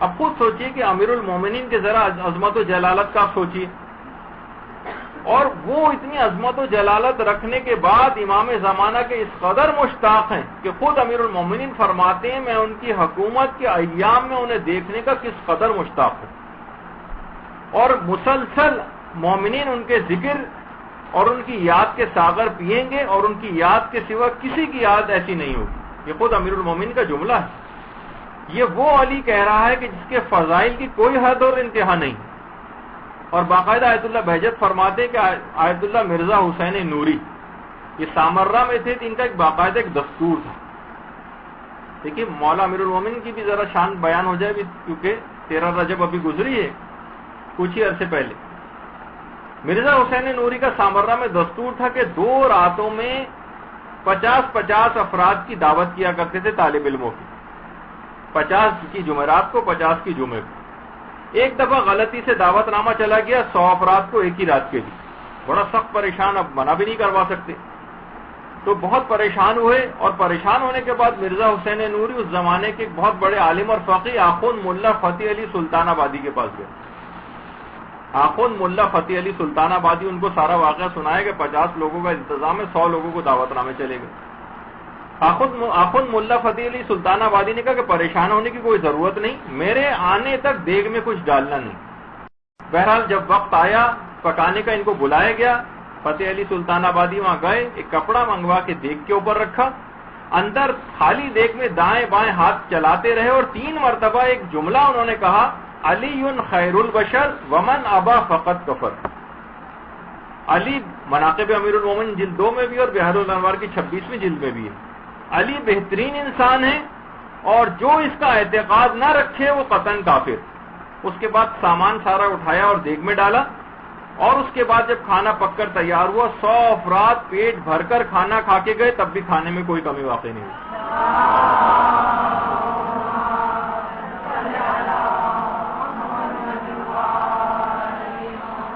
اب خود سوچیے کہ امیر المومنین کے ذرا عظمت و جلالت کا سوچیے، اور وہ اتنی عظمت و جلالت رکھنے کے بعد امام زمانہ کے اس قدر مشتاق ہیں کہ خود امیر المومنین فرماتے ہیں میں ان کی حکومت کے ایام میں انہیں دیکھنے کا کس قدر مشتاق ہوں، اور مسلسل مومنین ان کے ذکر اور ان کی یاد کے ساغر پئیں گے، اور ان کی یاد کے سوا کسی کی یاد ایسی نہیں ہوگی۔ یہ خود امیر المومنین کا جملہ ہے۔ یہ وہ علی کہہ رہا ہے کہ جس کے فضائل کی کوئی حد اور انتہا نہیں، اور باقاعدہ آیت اللہ بہجت فرماتے ہیں کہ آیت اللہ مرزا حسین نوری یہ سامرہ میں تھے، ان کا ایک باقاعدہ ایک دستور تھا۔ دیکھیے مولا امیر المومنین کی بھی ذرا شان بیان ہو جائے بھی، کیونکہ 13 رجب ابھی گزری ہے کچھ ہی عرصے پہلے۔ مرزا حسین نوری کا سامرہ میں دستور تھا کہ 2 راتوں میں 50 افراد کی دعوت کیا کرتے تھے، طالب علموں کی، 50 کی جمعرات کو، 50 کی جمعے کو۔ ایک دفعہ غلطی سے دعوت نامہ چلا گیا 100 افراد کو ایک ہی رات کے لیے، بڑا سخت پریشان، اب منع بھی نہیں کروا سکتے، تو بہت پریشان ہوئے، اور پریشان ہونے کے بعد مرزا حسین نوری اس زمانے کے ایک بہت بڑے عالم اور فقیہ آخوند ملا فتح علی سلطان آبادی کے پاس گئے۔ آخوند ملا فتح علی سلطان آبادی ان کو سارا واقعہ سنایا کہ 50 لوگوں کا انتظام ہے، 100 لوگوں کو دعوت نامے چلے گئے۔ آخوند ملا فتح علی سلطان آبادی نے کہا کہ پریشان ہونے کی کوئی ضرورت نہیں، میرے آنے تک دیگ میں کچھ ڈالنا نہیں۔ بہرحال جب وقت آیا پکانے کا، ان کو بلایا گیا، فتح علی سلطان آبادی وہاں گئے، ایک کپڑا منگوا کے دیگ کے اوپر رکھا، اندر خالی دیگ میں دائیں بائیں ہاتھ چلاتے رہے، اور 3 مرتبہ ایک جملہ انہوں نے کہا، علی خیر البشر ومن ابا فقط کفر۔ علی مناقب امیر المومنین جلد 2 میں بھی اور بحر الانوار کی 26ویں جلد میں بھی ہے، علی بہترین انسان ہے، اور جو اس کا اعتقاد نہ رکھے وہ قطعاً کافر۔ اس کے بعد سامان سارا اٹھایا اور دیگ میں ڈالا، اور اس کے بعد جب کھانا پک کر تیار ہوا 100 افراد پیٹ بھر کر کھانا کھا کے گئے، تب بھی کھانے میں کوئی کمی واقع نہیں ہوئی۔